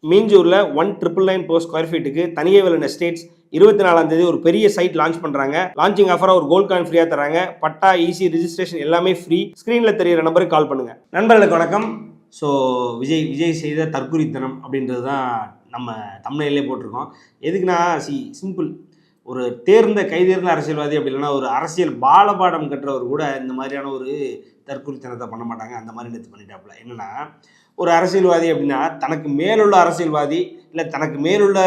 மீஞ்சூரில் 1999 per square ஃபீட்டுக்கு தனியவலன் estates 24ஆம் தேதி ஒரு பெரிய சைட் லான்ச் பண்ணுறாங்க. லான்ச்சிங் ஆஃபராக ஒரு கோல்ட் காயின் ஃப்ரீயாக தராங்க. பட்டா, ஈசி ரிஜிஸ்ட்ரேஷன் எல்லாமே ஃப்ரீ. ஸ்க்ரீனில் தெரியிற நம்பருக்கு கால் பண்ணுங்கள். நண்பர்களுக்கு வணக்கம். ஸோ விஜய் செய்த தற்குறித்தனம் அப்படின்றது தான் நம்ம தமிழ்நிலையிலே போட்டிருக்கோம். எதுக்குன்னா சிம்பிள், ஒரு கைதேர்ந்த அரசியல்வாதி அப்படி இல்லைன்னா ஒரு அரசியல் பாலபாடம் கற்றவர் கூட இந்த மாதிரியான ஒரு தற்குறித்தனத்தை பண்ண மாட்டாங்க. அந்த மாதிரி நேற்று பண்ணிட்டாப்புல. என்னென்னா, ஒரு அரசியல்வாதி அப்படின்னா தனக்கு மேலுள்ள அரசியல்வாதி இல்லை தனக்கு மேலுள்ள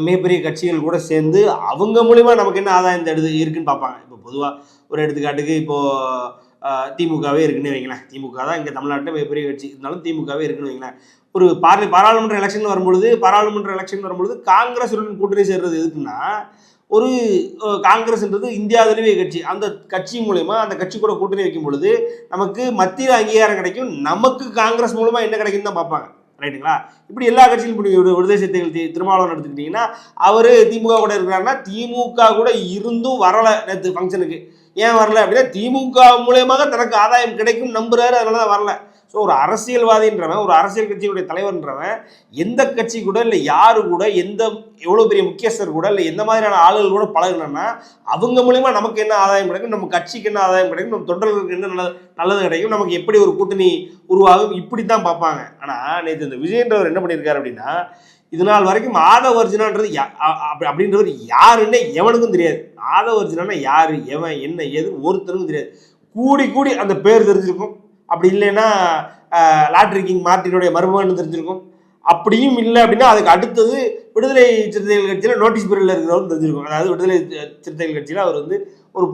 மிகப்பெரிய கட்சிகள் கூட சேர்ந்து அவங்க மூலிமா நமக்கு என்ன ஆதாயம் இந்த இருக்குன்னு பார்ப்பாங்க. இப்போ பொதுவாக ஒரு எடுத்துக்காட்டுக்கு இப்போது திமுகவே இருக்குன்னு வைங்களேன். திமுக தான் இங்கே தமிழ்நாட்டில் மிகப்பெரிய கட்சி இருந்தாலும் திமுகவே இருக்குன்னு வைங்களேன். ஒரு பாராளுமன்ற எலெக்ஷன் வரும்பொழுது காங்கிரஸுடன் கூட்டணி சேர்றது எதுக்குன்னா, ஒரு காங்கிரஸ்ன்றது இந்தியாவிலேயே கட்சி. அந்த கட்சி மூலமா அந்த கட்சி கூட கூட்டணி வைக்கும் பொழுது நமக்கு மத்தியில் அங்கீகாரம் கிடைக்கும். நமக்கு காங்கிரஸ் மூலமா என்ன கிடைக்குன்னு தான் பார்ப்பாங்க. ரைட்டுங்களா? இப்படி எல்லா கட்சியிலும் விடுதலை சிறுத்தைகள் திருமாவளவன் எடுத்துக்கிட்டிங்கன்னா, அவர் திமுக கூட இருக்கிறாருன்னா திமுக கூட இருந்தும் வரலை நேற்று ஃபங்க்ஷனுக்கு. ஏன் வரல அப்படின்னா, திமுக மூலயமாக தனக்கு ஆதாயம் கிடைக்கும் நம்புறாரு, அதனால தான் வரல. ஸோ ஒரு அரசியல்வாதின்றவன், ஒரு அரசியல் கட்சியுடைய தலைவர்ன்றவன் எந்த கட்சி கூட இல்லை யாரு கூட எவ்வளோ பெரிய முக்கியஸ்தர் கூட இல்லை எந்த மாதிரியான ஆளுகள் கூட பழகணும்னா அவங்க மூலமா நமக்கு என்ன ஆதாயம் கிடைக்கும், நம்ம கட்சிக்கு என்ன ஆதாயம் கிடைக்கும், நம்ம தொண்டர்களுக்கு என்ன நல்லது கிடைக்கும், நமக்கு எப்படி ஒரு கூட்டணி உருவாகும், இப்படி தான் பார்ப்பாங்க. ஆனால் நேற்று இந்த விஜயன்றவர் என்ன பண்ணியிருக்காரு அப்படின்னா, இது நாள் வரைக்கும் ஆதவர்ஜினான்றது அப்படின்றவர் யாருன்னே எவனுக்கும் தெரியாது. ஆதவர்ஜினா யாரு, எவன், என்ன, எது ஒருத்தருக்கும் தெரியாது. கூடி அந்த பேர் தெரிஞ்சிருக்கும். அப்படி இல்லைன்னா லாட்ரி கிங் மார்ட்டினுடைய மருமகன் தெரிஞ்சிருக்கும். அப்படியும் இல்லை அப்படின்னா அதுக்கு அடுத்தது விடுதலை சிறுத்தைகள் கட்சியில் நோட்டீஸ் பீரியடில் இருக்கிறவரும் தெரிஞ்சிருக்கும். அதாவது விடுதலை சிறுத்தைகள் கட்சியில் அவர் ஒரு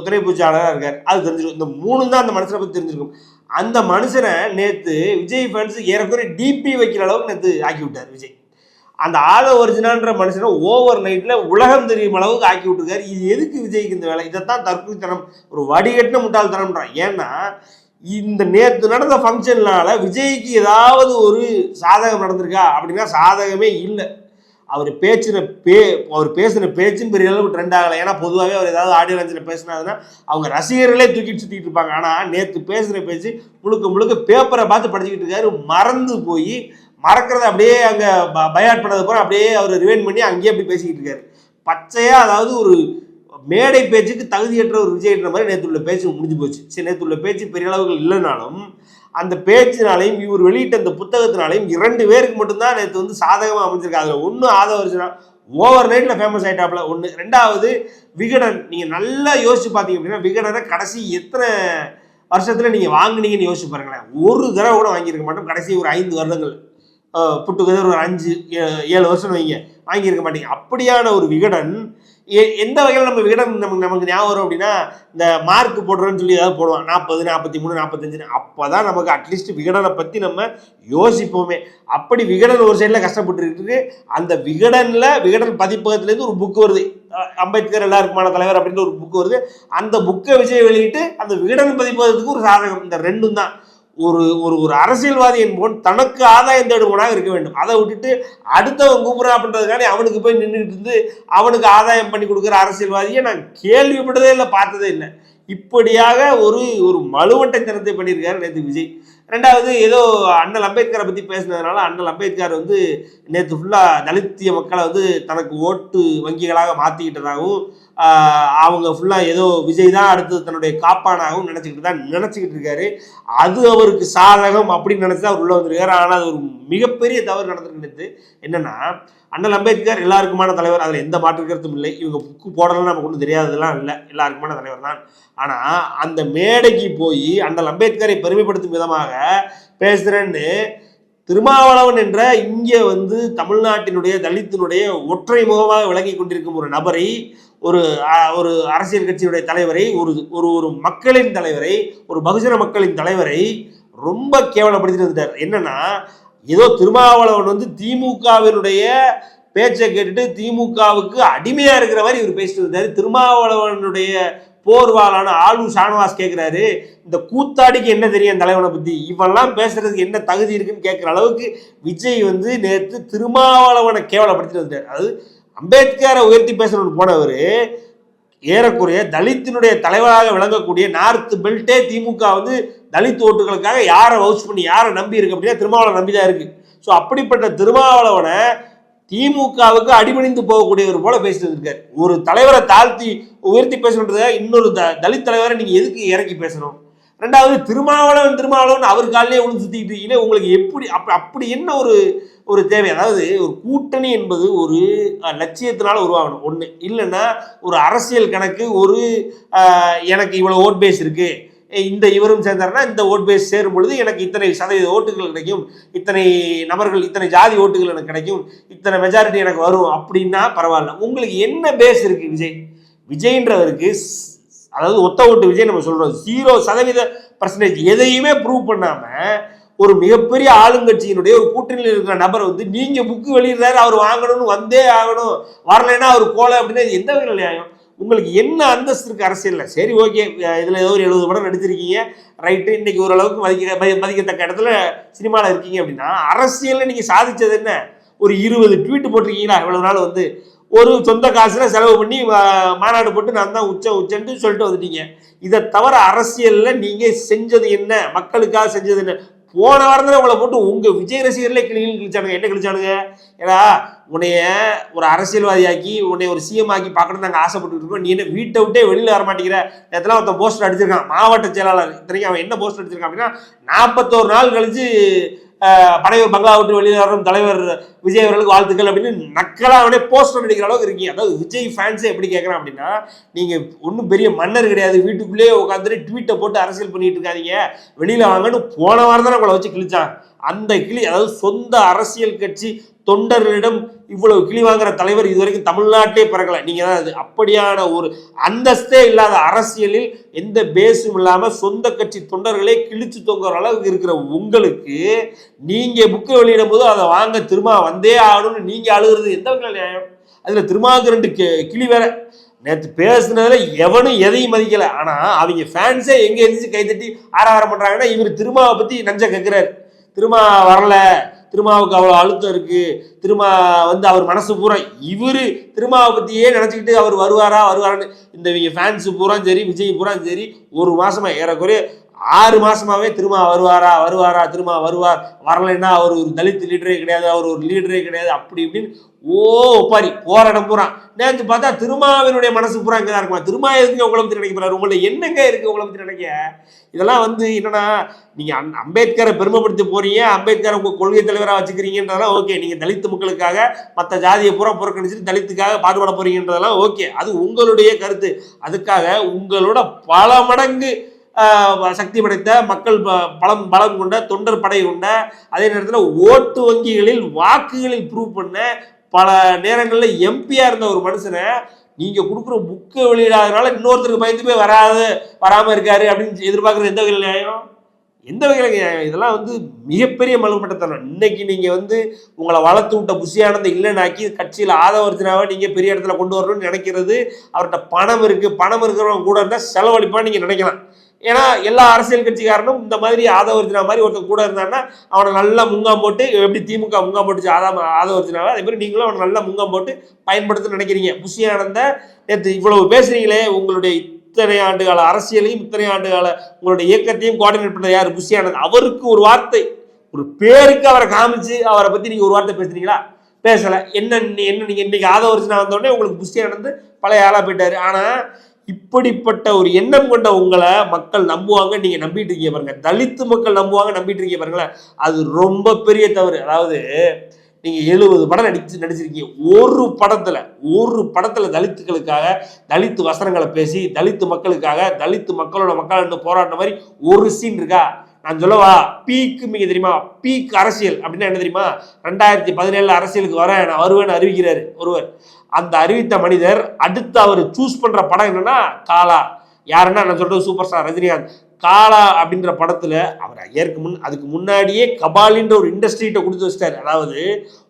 துணை பொதுச்சாளராக இருக்கார், அது தெரிஞ்சிருக்கும். இந்த மூணு தான் அந்த மனுஷனை பற்றி தெரிஞ்சிருக்கும். அந்த மனுஷனை நேற்று விஜய் ஃபேன்ஸ் ஏறக்குறைய டிபி வைக்கிற அளவுக்கு நேற்று ஆக்கி விட்டார் விஜய். அந்த ஒரிஜினான்ற மனுஷனை ஓவர் நைட்டில் உலகம் தெரியும் அளவுக்கு ஆக்கி விட்டுருக்காரு. இது எதுக்கு விஜய்க்கு இந்த வேலை? இதைத்தான் தற்குறித்தனம், ஒரு வடிகட்டின முட்டாள்தனம்ன்றான். ஏன்னா இந்த நேற்று நடந்த ஃபங்க்ஷன்னால விஜய்க்கு ஏதாவது ஒரு சாதகம் நடந்திருக்கா அப்படின்னா சாதகமே இல்லை. அவர் பேசின பேச்சுன்னு பெரிய அளவுக்கு ட்ரெண்ட் ஆகலை. ஏன்னா பொதுவாகவே அவர் ஏதாவது ஆடியோ லான்ச்சில் பேசினாதுன்னா அவங்க ரசிகர்களே தூக்கிட்டு சுற்றிட்டு இருப்பாங்க. ஆனால் நேற்று பேசுகிற பேச்சு முழுக்க பேப்பரை பார்த்து படிச்சுக்கிட்டு இருக்காரு. மறந்து போய் மறக்கிறத அப்படியே அங்கே பயாட் பண்ணது போகிற அப்படியே அவர் ரிவைண்ட் பண்ணி அங்கேயே அப்படி பேசிக்கிட்டு இருக்காரு. பச்சையாக அதாவது ஒரு மேடை பேச்சுக்கு தகுதியற்ற ஒரு விஜய்ன்ற மாதிரி நேற்று உள்ள பேச்சு முடிஞ்சு போச்சு. சரி, நேற்று உள்ள பேச்சு பெரிய அளவுகள் இல்லைனாலும் அந்த பேச்சினாலையும் இவர் வெளியிட்ட அந்த புத்தகத்தினாலையும் 2 பேருக்கு மட்டும்தான் நேற்று சாதகமாக அமைஞ்சிருக்கு. அதில் ஒன்று ஆதவர்ஜினா ஓவர் நைட்டில் ஃபேமஸ் ஆகிட்டாப்புல ஒன்று. 2வது விகடன். நீங்கள் நல்லா யோசிச்சு பார்த்தீங்க அப்படின்னா விகடனை கடைசி எத்தனை வருஷத்தில் நீங்கள் வாங்கினீங்கன்னு யோசிச்சு பாருங்களேன். ஒரு தடவை கூட வாங்கியிருக்க மாட்டோம். கடைசி ஒரு 5 வருடங்கள் புட்டுக்கதை ஒரு 5-7 வருஷம் வாங்கியிருக்க மாட்டீங்க. அப்படியான ஒரு விகடன் எந்த வகையில் நம்ம விகடன் நமக்கு ஞாபகம் வரும் அப்படின்னா, இந்த மார்க் போடுறோன்னு சொல்லி ஏதாவது போடுவான் 40, 43, 45. அப்போ தான் நமக்கு அட்லீஸ்ட் விகடனை பற்றி நம்ம யோசிப்போமே. அப்படி விகடன் ஒரு சைடில் கஷ்டப்பட்டு இருக்கு. அந்த விகடன் பதிப்பகத்துலேருந்து ஒரு புக்கு வருது, அம்பேத்கர் எல்லாருக்குமான தலைவர் அப்படின்ற ஒரு புக்கு வருது. அந்த புக்கை விஜய் வெளியிட்டு அந்த விகடன் பதிப்பகத்துக்கு ஒரு சாதகம். இந்த 2ம் தான். ஒரு அரசியல்வாதி என்பவன் தனக்கு ஆதாயம் தேடுவனாக இருக்க வேண்டும். அதை விட்டுட்டு அடுத்தவன் கூப்பிட்றான் அப்படின்றதுக்காண்டி அவனுக்கு போய் நின்றுட்டு இருந்து அவனுக்கு ஆதாயம் பண்ணி கொடுக்குற அரசியல்வாதியை நான் கேள்விப்பட்டதே இல்லை, பார்த்ததே இல்லை. இப்படியாக ஒரு மலுவட்டைத்தனத்தை பண்ணியிருக்காரு நேற்று விஜய். 2வது ஏதோ அண்ணல் அம்பேத்கரை பற்றி பேசினதுனால அண்ணல் அம்பேத்கர் நேற்று ஃபுல்லாக தலித்திய மக்களை தனக்கு ஓட்டு வங்கிகளாக மாற்றிக்கிட்டதாகவும் அவங்க ஃபுல்லாக ஏதோ விஜய் தான் அடுத்து தன்னுடைய காப்பானாகவும் நினச்சிக்கிட்டு இருக்காரு. அது அவருக்கு சாதகம் அப்படின்னு நினச்சி அவர் உள்ளே வந்திருக்காரு. ஆனால் அது ஒரு மிகப்பெரிய தவறு நடந்திருக்கு. என்னென்னா, அண்ணல் அம்பேத்கர் எல்லாருக்குமான தலைவர், அதில் எந்த மாற்று கருத்தும் இல்லை. இவங்க புக்கு போடலாம் நமக்கு ஒன்றும் தெரியாததெல்லாம் இல்லை, எல்லாருக்குமான தலைவர் தான். ஆனால் அந்த மேடைக்கு போய் அண்ணல் அம்பேத்கரை பெருமைப்படுத்தும் விதமாக பேசுகிறேன்னு திருமாவளவன் என்ற இங்கே தமிழ்நாட்டினுடைய தலித்தினுடைய ஒற்றை முகமாக விளங்கி கொண்டிருக்கும் ஒரு நபரை, ஒரு அரசியல் கட்சியினுடைய தலைவரை, ஒரு மக்களின் தலைவரை, ஒரு பகுஜன மக்களின் தலைவரை ரொம்ப கேவலப்படுத்திட்டு வந்துட்டார். என்னன்னா, ஏதோ திருமாவளவன் திமுகவினுடைய பேச்சை கேட்டுட்டு திமுகவுக்கு அடிமையா இருக்கிற மாதிரி இவர் பேசிட்டு இருந்தாரு. திருமாவளவனுடைய போர்வாளான ஆளு ஷானவாஸ் கேட்கிறாரு, இந்த கூத்தாடிக்கு என்ன தெரியும் தலைவனை பத்தி, இவெல்லாம் பேசுறதுக்கு என்ன தகுதி இருக்குன்னு கேட்கிற அளவுக்கு விஜய் நேற்று திருமாவளவனை கேவலப்படுத்திட்டு வந்துட்டார். அதாவது அம்பேத்கரை உயர்த்தி பேசணும்னு போனவர் ஏறக்குறைய தலித்தினுடைய தலைவராக விளங்கக்கூடிய நார்த் பெல்ட்டே திமுக தலித் ஓட்டுகளுக்காக யாரை வவுச் பண்ணி யாரை நம்பி இருக்கு அப்படின்னா திருமாவளவன் நம்பிதான் இருக்கு. ஸோ அப்படிப்பட்ட திருமாவளவனை திமுகவுக்கு அடிபணிந்து போகக்கூடியவர் போல பேசிட்டு இருக்காரு. ஒரு தலைவரை தாழ்த்தி உயர்த்தி பேசணுன்றத இன்னொரு தலித் தலைவரை நீங்க எதுக்கு இறக்கி பேசணும்? ரெண்டாவது திருமாவளவன் அவர் காலையே ஒன்று சுத்திக்கிட்டு இருக்கீங்களே, உங்களுக்கு எப்படி அப்படி என்ன ஒரு தேவை? அதாவது ஒரு கூட்டணி என்பது ஒரு லட்சியத்தினால உருவாகணும் ஒண்ணு, இல்லைன்னா ஒரு அரசியல் கணக்கு, ஒரு எனக்கு இவ்வளவு ஓட் பேஸ் இருக்கு, இந்த இவரும் சேர்ந்தாருன்னா இந்த ஓட் பேஸ் சேரும் பொழுது எனக்கு இத்தனை சதவீத ஓட்டுகள் கிடைக்கும், இத்தனை நபர்கள் இத்தனை ஜாதி ஓட்டுகள் எனக்கு கிடைக்கும், இத்தனை மெஜாரிட்டி எனக்கு வரும் அப்படின்னா பரவாயில்ல. உங்களுக்கு என்ன பேஸ் இருக்கு? விஜய்ன்றவருக்கு அதாவது ஒத்த ஓட்டு விஜய் நம்ம சொல்றோம் 0% எதையுமே ப்ரூவ் பண்ணாம ஒரு மிகப்பெரிய ஆளுங்கட்சியினுடைய ஒரு கூட்டணியில் இருக்கிற நபர் வந்து நீங்க புக்கு வெளியிடுறாரு, அவர் வாங்கணும்னு வந்தே ஆகணும், வரலைன்னா அவர் கோலை அப்படின்னா எந்த வகையில் நியாயம்? உங்களுக்கு என்ன அந்தஸ்து இருக்கு அரசியல்ல? சரி, ஓகே, இதுல ஏதோ ஒரு 70 படம் நடிச்சிருக்கீங்க, ரைட்டு, இன்னைக்கு ஓரளவுக்கு மதிக்கத்தக்க இடத்துல சினிமாவில் இருக்கீங்க அப்படின்னா, அரசியல்ல நீங்க சாதிச்சது என்ன? ஒரு 20 ட்வீட் போட்டிருக்கீங்களா இவ்வளவு நாள்? வந்து ஒரு சொந்த காசுல செலவு பண்ணி மாநாடு போட்டு நான் தான் உச்சன்னு சொல்லிட்டு வந்துட்டீங்க. இதை தவிர அரசியல்ல நீங்க செஞ்சது என்ன? மக்களுக்காக செஞ்சது என்ன? போன வாரத்தில் உங்களை போட்டு உங்க விஜய் ரசிகர்களே கிழிச்சானுங்க. என்ன கிழிச்சானுங்க? ஏன்னா உன்னைய ஒரு அரசியல்வாதியாக்கி உன்னை ஒரு சிஎம் ஆக்கி பார்க்கணும்னு நாங்கள் ஆசைப்பட்டு இருக்கோம், நீ என்ன வீட்டை விட்டே வெளியில் வர மாட்டேங்கிற. நேரத்தில் ஒருத்தன் போஸ்டர் அடிச்சிருக்கான், மாவட்ட செயலாளர். இத்தனைக்கும் அவன் என்ன போஸ்டர் அடிச்சிருக்கான் அப்படின்னா, 41 நாள் கழிச்சு படையூர் பங்களா விட்டு வெளியில் வரும் தலைவர் விஜய் அவர்களுக்கு வாழ்த்துக்கள் அப்படின்னு நக்கலாகவே போஸ்டர் அடிக்கிற அளவுக்கு இருக்கீங்க. அதாவது விஜய் ஃபேன்ஸே எப்படி கேட்குறான் அப்படின்னா, நீங்கள் ஒன்றும் பெரிய மன்னர் கிடையாது, வீட்டுக்குள்ளேயே உட்காந்துட்டு ட்வீட்டை போட்டு அரசியல் பண்ணிட்டு இருக்காதீங்க, வெளியில் வாங்கன்னு போன வாரம் தானே உங்களை வச்சு கிழிச்சான். அந்த கிளி, அதாவது சொந்த அரசியல் கட்சி தொண்டர்களிடம் இவ்வளவு கிளி வாங்குற தலைவர் இதுவரைக்கும் தமிழ்நாட்டிலே பிறக்கல. நீங்க தான் அது. அப்படியான ஒரு அந்தஸ்தே இல்லாத அரசியலில் எந்த பேஸும் இல்லாம சொந்த கட்சி தொண்டர்களே கிழிச்சு தொங்குற அளவுக்கு இருக்கிற உங்களுக்கு நீங்க புக்கு வெளியிடும் போது அதை வாங்க திரும்ப வந்தே ஆகணும்னு நீங்க அழுகிறது எந்த வகையில் நியாயம்? அதுல திருமாவுக்கு 2 கிளி வேற. நேற்று பேசுனதுல எவனும் எதையும் மதிக்கல. ஆனா அவங்க ஃபேன்ஸே எங்க இருந்துச்சு கைத்தட்டி ஆரவாரம் பண்றாங்கன்னா, இவர் திருமாவை பத்தி நஞ்ச கேட்கிறாரு. திருமா வரல, திருமாவுக்கு அவ்வளோ அழுத்தம் இருக்கு, திருமா வந்து அவர் மனசு பூரா இவரு திருமாவை பத்தியே நினைச்சுக்கிட்டு அவர் வருவாரான்னு இந்த ஃபேன்ஸு பூரா சரி, விஜய் பூரா சரி, ஒரு மாசமா ஏறக்குறைய 6 மாசமாவே திருமா வருவாரா, திருமா வருவார், வரலைன்னா அவர் ஒரு தலித் லீடரே கிடையாது, அவர் ஒரு லீடரே கிடையாது, அப்படி இப்படின்னு ஒப்பாரி போற இடம் பூரா. நேற்று பார்த்தா திருமாவினுடைய மனசு பூரா இங்கே தான் இருக்குமா? திருமா எதுக்கு உங்களை பத்தி நினைக்க போறாரு? உங்களை என்னங்க இருக்கு உங்களை பத்தி நினைக்க? இதெல்லாம் வந்து என்னன்னா, நீங்க அம்பேத்கரை பெருமைப்படுத்தி போறீங்க, அம்பேத்கரை உங்க கொள்கை தலைவராக வச்சுக்கிறீங்கன்றதெல்லாம் ஓகே. நீங்க தலித்து மக்களுக்காக மற்ற ஜாதியை பூரா புறக்கணிச்சுட்டு தலித்துக்காக பாடுபட போறீங்கன்றதெல்லாம் ஓகே, அது உங்களுடைய கருத்து. அதுக்காக உங்களோட பல மடங்கு சக்தி படைத்த மக்கள் பலம் கொண்ட தொண்டர் படை கொண்ட, அதே நேரத்தில் ஓட்டு வங்கிகளில் வாக்குகளில் ப்ரூவ் பண்ண, பல நேரங்களில் எம்பியா இருந்த ஒரு மனுஷனை நீங்க கொடுக்குற புக்கை வெளியிடாதனால இன்னொருத்தருக்கு பயந்து போய் வராம இருக்காரு அப்படின்னு எதிர்பார்க்கறது எந்த வகையில் நியாயம்? எந்த வகையில் நியாயம்? இதெல்லாம் வந்து மிகப்பெரிய மலுமட்டத்தனம். இன்னைக்கு நீங்க வந்து உங்களை வளர்த்து விட்ட புஷியானந்த இல்லைனாக்கி கட்சியில் ஆதவர்ஜனாவை நீங்க பெரிய இடத்துல கொண்டு வரணும்னு நினைக்கிறது. அவர்கிட்ட பணம் இருக்கிறவங்க கூட இருந்தால் செலவழிப்பான்னு நீங்க நினைக்கலாம். ஏன்னா எல்லா அரசியல் கட்சிக்காரனும் இந்த மாதிரி ஆதவர்ஜனா மாதிரி ஒருத்தர் கூட இருந்தாங்கன்னா அவனை நல்லா முங்காம் போட்டு, எப்படி திமுக முங்காம் போட்டுச்சு ஆதவர்ஜனாவை, அதே மாதிரி நீங்களும் அவனை நல்லா முங்காம் போட்டு பயன்படுத்த நினைக்கிறீங்க. புஷியானந்த நேற்று இவ்வளவு பேசுறீங்களே, உங்களுடைய இத்தனை ஆண்டு கால அரசியலையும் இத்தனை ஆண்டு கால உங்களுடைய இயக்கத்தையும் கோஆர்டினேட் பண்ண யார்? புஷியானந்த். அவருக்கு ஒரு வார்த்தை, ஒரு பேருக்கு அவரை காமிச்சு அவரை பத்தி நீங்க ஒரு வார்த்தை பேசுறீங்களா? பேசல. என்ன நீங்க இன்னைக்கு ஆதவர்ஜனா வந்தோடனே உங்களுக்கு புஷியானந்த் பழைய ஆளா போயிட்டாரு. ஆனா இப்படிப்பட்ட ஒரு எண்ணம் கொண்ட உங்களை மக்கள் நம்புவாங்க, நீங்க நம்பிட்டு இருக்கீங்க பாருங்க. தலித்து மக்கள் நம்புவாங்க, நம்பிட்டு இருக்கீங்க பாருங்களேன். அது ரொம்ப பெரிய தவறு. அதாவது நீங்க 70 படம் நடிச்சிருக்கீங்க, ஒரு படத்துல தலித்துக்களுக்காக தலித்து வசனங்களை பேசி தலித்து மக்களுக்காக தலித்து மக்களோட போராட்ட மாதிரி ஒரு சீன் இருக்கா? நான் சொல்லவா? பீக்கு மிக தெரியுமா? பீக் அரசியல் அப்படின்னா என்ன தெரியுமா? 2017 அரசியலுக்கு நான் வருவேன்னு அறிவிக்கிறாரு ஒருவர். அந்த அறிவித்த மனிதர் அடுத்து அவர் சூஸ் பண்ற படம் என்னன்னா காலா. யாருன்னா நான் சொல்றது சூப்பர் ஸ்டார் ரஜினிகாந்த். காலா அப்படின்ற படத்துல அவர் அதுக்கு முன்னாடியே கபாலின்ற ஒரு இண்டஸ்ட்ரியிட்ட கொடுத்து வச்சிட்டாரு. அதாவது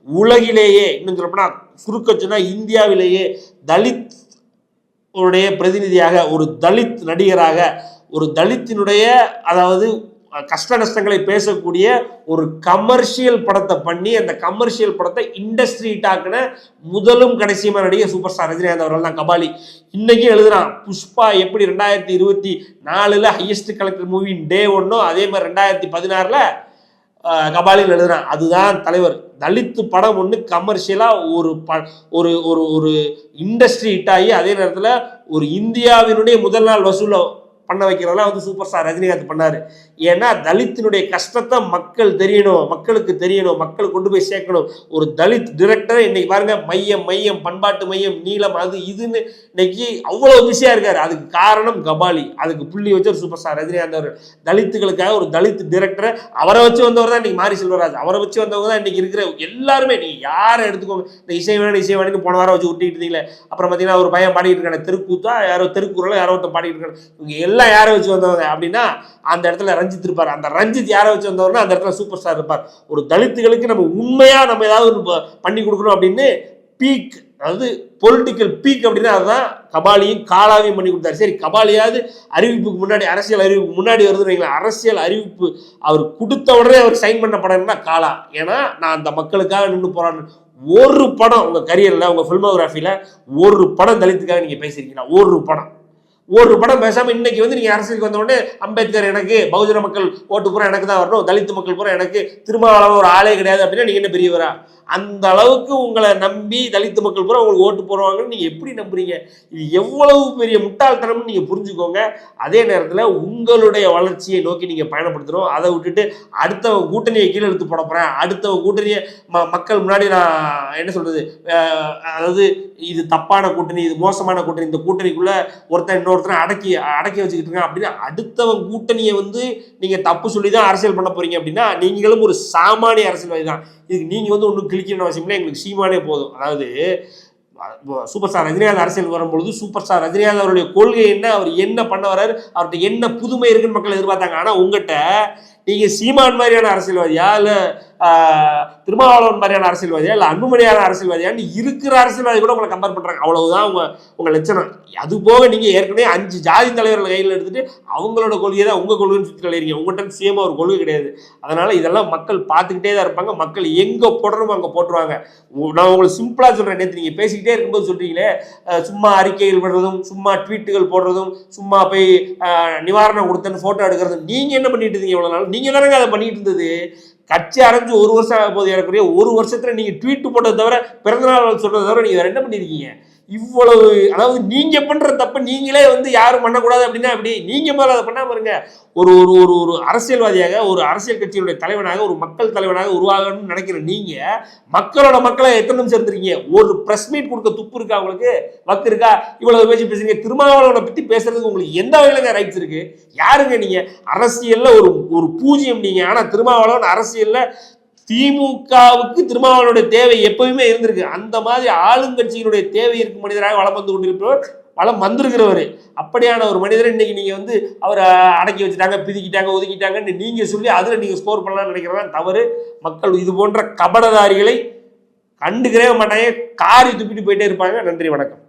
உலகிலேயே, இன்னும் சொல்லப்போனா சுருக்க சொன்னா இந்தியாவிலேயே தலித் உடைய பிரதிநிதியாக, ஒரு தலித் நடிகராக, ஒரு தலித்தினுடைய அதாவது கஷ்ட நஷ்டங்களை பேசக்கூடிய ஒரு கமர்ஷியல் படத்தை பண்ணி அந்த கமர்ஷியல் படத்தை இண்டஸ்ட்ரி ஹிட்டாக்குன முதலும் கடைசியுமா நடிகர் சூப்பர் ஸ்டார் ரஜினிகாந்த் அவர்கள் தான் கபாலி. இன்னைக்கு எழுதுறான் புஷ்பா எப்படி 2024 ஹையஸ்ட் கலெக்டர் மூவி டே 1, அதே மாதிரி 2016 கபாலின்னு எழுதுறான். அதுதான் தலைவர். தலித்து படம் ஒன்று கமர்ஷியலாக ஒரு ஒரு ஒரு இண்டஸ்ட்ரி ஹிட் ஆகி அதே நேரத்தில் ஒரு இந்தியாவினுடைய முதல் நாள் வசூலை பண்ண வைக்கிறதெல்லாம் வந்து சூப்பர் ஸ்டார் ரஜினிகாந்த் பண்ணாரு. ஏன்னா தலித்தினுடைய கஷ்டத்தை மக்கள் தெரியணும், மக்களுக்கு தெரியணும், மக்கள் கொண்டு போய் சேர்க்கணும். ஒரு தலித் டிரெக்டர் இன்னைக்கு பாருங்க, மையம் பண்பாட்டு மையம் நீளம் அது இதுன்னு இன்னைக்கு அவ்வளவு பிஸியா இருக்காரு. அதுக்கு காரணம் கபாலி. அதுக்கு புள்ளி வச்ச ஒரு சூப்பர் ஸ்டார் ரஜினிகாந்த் அவர். தலித்துகளுக்காக ஒரு தலித் டிரெக்டர், அவரை வச்சு வந்தவர் தான் இன்னைக்கு மாரி செல்வராஜ். அவரை வச்சு வந்தவங்க தான் இன்னைக்கு இருக்கிற எல்லாருமே. நீங்க யாரை எடுத்துக்கோங்க, இந்த இசைவாணி போன வாரம் வச்சு விட்டுட்டு இருந்தீங்களே, அப்புறம் பார்த்தீங்கன்னா ஒரு பையன் பாடிட்டு இருக்காங்க தெருக்கூத்தா, யாரோ தெருக்குறல யாரோ ஒருத்தன் பாடிட்டு இருக்காங்க. இவங்க எல்லாம் யாரை வச்சு வந்தவங்க அப்படின்னா அந்த இடத்துல ரஞ்சித் இருப்பார். அந்த ரஞ்சித் யாரை வச்சு வந்தவர்னா அந்த இடத்துல சூப்பர் ஸ்டார் இருப்பார். ஒரு தலித்துகளுக்கு நம்ம உண்மையா நம்ம ஏதாவது பண்ணி கொடுக்கணும் அப்படின்னு பீக், அதாவது பொலிட்டிக்கல் பீக் அப்படின்னா அதுதான் கபாலியும் காலாவையும் பண்ணி கொடுத்தாரு. சரி, கபாலியாவது அறிவிப்புக்கு முன்னாடி, அரசியல் அறிவிப்புக்கு முன்னாடி வருதுன்னு அரசியல் அறிவிப்பு அவர் கொடுத்த உடனே அவர் சைன் பண்ண படம்னா காலா. ஏன்னா நான் அந்த மக்களுக்காக நின்று போறான்னு. ஒரு படம் உங்க கரியர்ல, உங்க பிலிமோகிராஃபில ஒரு படம் தலித்துக்காக நீங்க பேசியிருக்கீங்களா? ஒரு படம் பேசாம இன்னைக்கு வந்து நீங்க அரசியலுக்கு வந்த உடனே அம்பேத்கர் எனக்கு, பகுஜன மக்கள் ஓட்டு பூரா எனக்கு தான் வரணும், தலித்து மக்கள் பூரா எனக்கு, திருமாவளவன் ஒரு ஆளே கிடையாது அப்படின்னா நீங்க என்ன பெரியவரா? அந்த அளவுக்கு உங்களை நம்பி தலித்து மக்கள் பூரா உங்களுக்கு ஓட்டு போடுவாங்கன்னு நீங்க எப்படி நம்புறீங்க? இது எவ்வளவு பெரிய முட்டாள்தனம்னு நீங்க புரிஞ்சுக்கோங்க. அதே நேரத்தில் உங்களுடைய வளர்ச்சியை நோக்கி நீங்க பயணப்படுத்தணும். அதை விட்டுட்டு அடுத்த கூட்டணியை கீழே எடுத்து போட போறேன், அடுத்த கூட்டணியை மக்கள் முன்னாடி நான் என்ன சொல்றது, அதாவது இது தப்பான கூட்டணி, இது மோசமான கூட்டணி, இந்த கூட்டணிக்குள்ள ஒருத்தன் இன்னொருத்தனை அடக்கி வச்சுக்கிட்டு இருக்கான் அப்படின்னு அடுத்தவன் கூட்டணியை வந்து நீங்க தப்பு சொல்லி தான் அரசியல் பண்ண போறீங்க அப்படின்னா நீங்களும் ஒரு சாமானிய அரசியல்வாதி தான். இதுக்கு நீங்க வந்து ஒன்றும் கிளிக்கணும் அவசியம் இல்லை, எங்களுக்கு சீமானே போதும். அதாவது சூப்பர் ஸ்டார் ரஜினிகாந்த் அரசியல் வரும்பொழுது சூப்பர் ஸ்டார் ரஜினிகாந்த் அவருடைய கொள்கை என்ன, அவர் என்ன பண்ண வர்றாரு, அவர்கிட்ட என்ன புதுமை இருக்குன்னு மக்கள் எதிர்பார்த்தாங்க. ஆனா உங்ககிட்ட நீங்க சீமான் மாதிரியான அரசியல்வாதியா, இல்ல திருமாவளவன் மாதிரியான அரசியல்வாதியா, இல்ல அன்புமணியான அரசியல்வாதியான்னு இருக்கிற அரசியல்வாதி கூட உங்களை கம்பேர் பண்றாங்க. அவ்வளவுதான் உங்க லட்சணம். அது போக நீங்க ஏற்கனவே 5 ஜாதி தலைவர்கள் கையில் எடுத்துட்டு அவங்களோட கொள்கையை தான் உங்க கொள்கைன்னு சுற்றி கலையறீங்க. உங்கள்கிட்ட சுயமா ஒரு கொள்கை கிடையாது. அதனால இதெல்லாம் மக்கள் பார்த்துக்கிட்டே தான் இருப்பாங்க. மக்கள் எங்க போடணுமோ அங்க போட்டுருவாங்க. நான் உங்களுக்கு சிம்பிளா சொல்றேன். நேற்று நீங்க பேசிக்கிட்டே இருக்கும்போது சொல்றீங்களே, சும்மா அறிக்கைகள் விடுறதும், சும்மா ட்வீட்டுகள் போடுறதும், சும்மா போய் நிவாரணம் கொடுத்தேன்னு போட்டோ எடுக்கிறதும், நீங்க என்ன பண்ணிட்டு இருந்தீங்க இவ்வளவு நாள்? நீங்க தானங்க அதை பண்ணிட்டு இருந்தது. கட்சி ஆரம்பிச்சு 1 வருஷம் ஆக போது. ஏறக்குறைய 1 வருஷத்துல நீங்க ட்வீட் போட்டதை தவிர, பிறந்தநாள் சொல்றதை தவிர நீங்க வேற என்ன பண்ணிருக்கீங்க? இவ்வளவு, அதாவது நீங்க பண்ற தப்பு நீங்களே வந்து யாரும் பண்ணக்கூடாது அப்படின்னா அப்படி நீங்க மேல அதை பண்ணாம இருங்க. ஒரு ஒரு ஒரு அரசியல்வாதியாக, ஒரு அரசியல் கட்சியினுடைய தலைவனாக, ஒரு மக்கள் தலைவனாக உருவாகணும்னு நினைக்கிற நீங்க மக்களை எத்தனை நிமிஷம் இருந்திருக்கீங்க? ஒரு பிரஸ் மீட் கொடுக்க துப்பு இருக்கா உங்களுக்கு? வக்கு இருக்கா? இவ்வளவு பேசுறீங்க. திருமாவளவனை பத்தி பேசுறதுக்கு உங்களுக்கு எந்த வகையிலங்க ரைட்ஸ் இருக்கு? யாருங்க நீங்க? அரசியல்ல ஒரு பூஜ்யம் நீங்க. ஆனா திருமாவளவன் அரசியல்ல திமுகவுக்கு திருமாவளவனுடைய தேவை எப்பவுமே இருந்திருக்கு. அந்த மாதிரி ஆளுங்கட்சியினுடைய தேவை இருக்கும் மனிதராக வளம் வந்து கொண்டிருப்பவர், வளம் வந்திருக்கிறவர். அப்படியான ஒரு மனிதரை இன்னைக்கு நீங்க வந்து அவரை அடக்கி வச்சுட்டாங்க, பிதிக்கிட்டாங்க, ஒதுக்கிட்டாங்கன்னு நீங்க சொல்லி அதுல நீங்க ஸ்கோர் பண்ணலாம்னு நினைக்கிறதா தவறு. மக்கள் இது போன்ற கபடதாரிகளை கண்டுக்கிறவே மாட்டாங்க, காரி துப்பிட்டு போயிட்டே இருப்பாங்க. நன்றி, வணக்கம்.